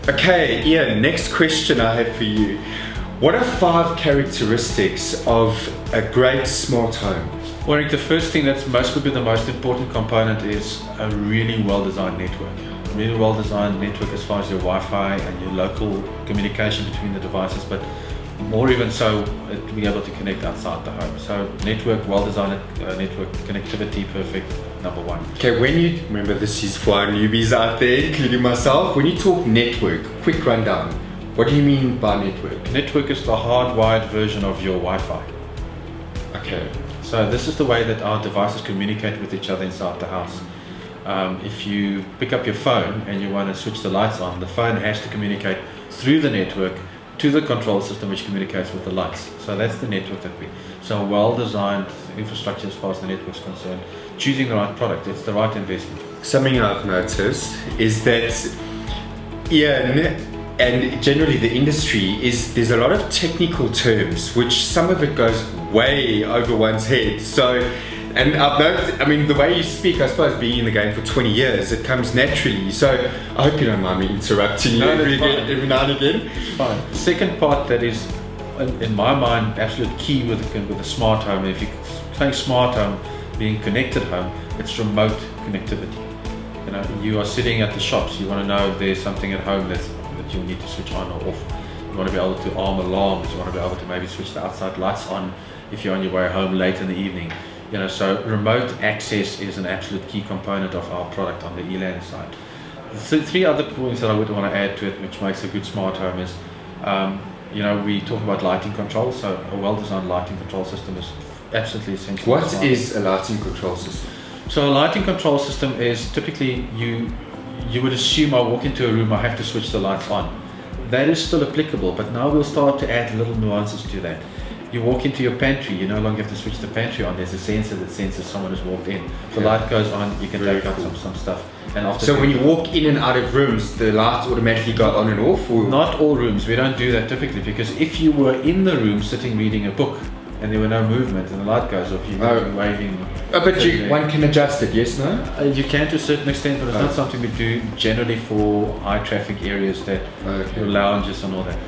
Okay, Ian, next question I have for you. What are 5 characteristics of a great smart home? Warrick, the first thing that's probably the most important component is a really well-designed network. A really well-designed network as far as your Wi-Fi and your local communication between the devices, but more even so, to be able to connect outside the home. So network, well-designed network, connectivity, perfect, number one. Okay, remember this is for our newbies out there, including myself, when you talk network, quick rundown, what do you mean by network? Network is the hardwired version of your Wi-Fi. Okay. So this is the way that our devices communicate with each other inside the house. If you pick up your phone and you want to switch the lights on, the phone has to communicate through the network to the control system which communicates with the lights. So that's the network so a well-designed infrastructure as far as the network is concerned. Choosing the right product, it's the right investment. Something I've noticed is that Ian and generally the industry there's a lot of technical terms which some of it goes way over one's head. And I've noticed, I mean, the way you speak, I suppose being in the game for 20 years, it comes naturally. So I hope you don't mind me interrupting you every now and again. It's fine. The second part that is, in my mind, absolute key with a smart home, if you're saying smart home, being connected home, it's remote connectivity. You know, you are sitting at the shops, you want to know if there's something at home that you'll need to switch on or off. You want to be able to arm alarms, you want to be able to maybe switch the outside lights on if you're on your way home late in the evening. You know, so remote access is an absolute key component of our product on the ELAN side. The 3 other points that I would want to add to it, which makes a good smart home, is, you know, we talk about lighting control. So a well-designed lighting control system is absolutely essential. What is a lighting control system? So a lighting control system is typically you would assume I walk into a room, I have to switch the lights on. That is still applicable, but now we'll start to add little nuances to that. You walk into your pantry, you no longer have to switch the pantry on. There's a sensor that senses someone has walked in. The light goes on, you can take out some stuff. And after so when you walk in and out of rooms, the lights automatically go on and off? Or? Not all rooms, we don't do that typically, because if you were in the room sitting reading a book and there were no movement and the light goes off, you're waving. But one can adjust it, yes, no? You can to a certain extent, but it's not something we do generally for high traffic areas, that your lounges and all that.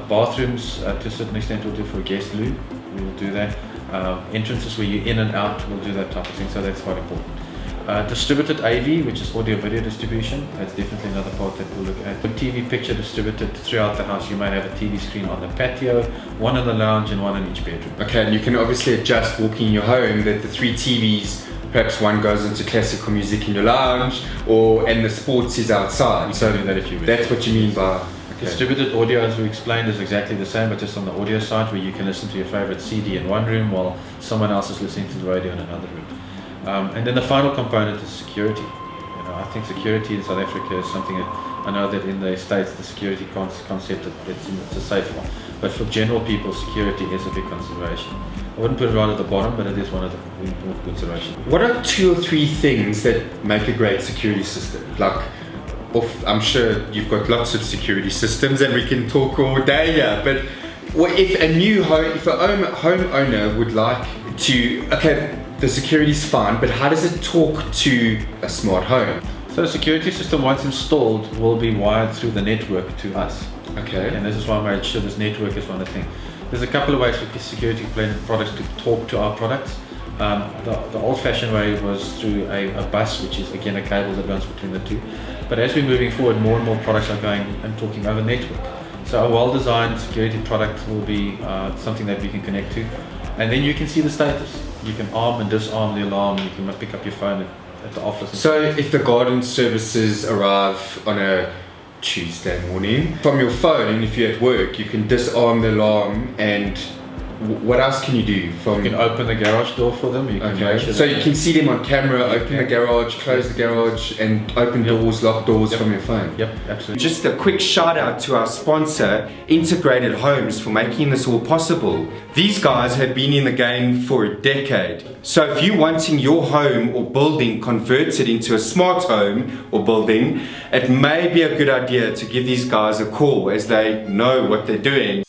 Bathrooms, to a certain extent, we'll do for a guest loo. We'll do that. Entrances where you're in and out, we'll do that type of thing. So that's quite important. Distributed AV, which is audio-video distribution, that's definitely another part that we'll look at. The TV picture distributed throughout the house. You may have a TV screen on the patio, one in the lounge, and one in each bedroom. Okay, and you can obviously adjust walking in your home that the 3 TVs. Perhaps one goes into classical music in your lounge, and the sports is outside. You can do that if you wish. That's what you mean by. Distributed audio, as we explained, is exactly the same, but just on the audio side, where you can listen to your favorite CD in one room while someone else is listening to the radio in another room. And then the final component is security. You know, I think security in South Africa is something that I know that in the States the security concept it's a safe one, but for general people, security is a big consideration. I wouldn't put it right at the bottom, but it is one of the important considerations. What are 2 or 3 things that make a great security system? Like, I'm sure you've got lots of security systems and we can talk all day here, but if a homeowner would like to, the security's fine, but how does it talk to a smart home? So the security system, once installed, will be wired through the network to us. Okay. And this is why I made sure this network is one of the things. There's a couple of ways for security products to talk to our products. The old-fashioned way was through a bus, which is again a cable that runs between the 2. But as we're moving forward, more and more products are going and talking over network. So a well-designed security product will be something that we can connect to, and then you can see the status. You can arm and disarm the alarm. You can pick up your phone at the office. So if the garden services arrive on a Tuesday morning from your phone, and if you're at work, you can disarm the alarm. And what else can you do? You can open the garage door for them. You can make sure so you can see them on camera, open the garage, close the garage, and open doors, lock doors from your phone. Yep, absolutely. Just a quick shout out to our sponsor, Integrated Homes, for making this all possible. These guys have been in the game for a decade. So if you're wanting your home or building converted into a smart home or building, it may be a good idea to give these guys a call, as they know what they're doing.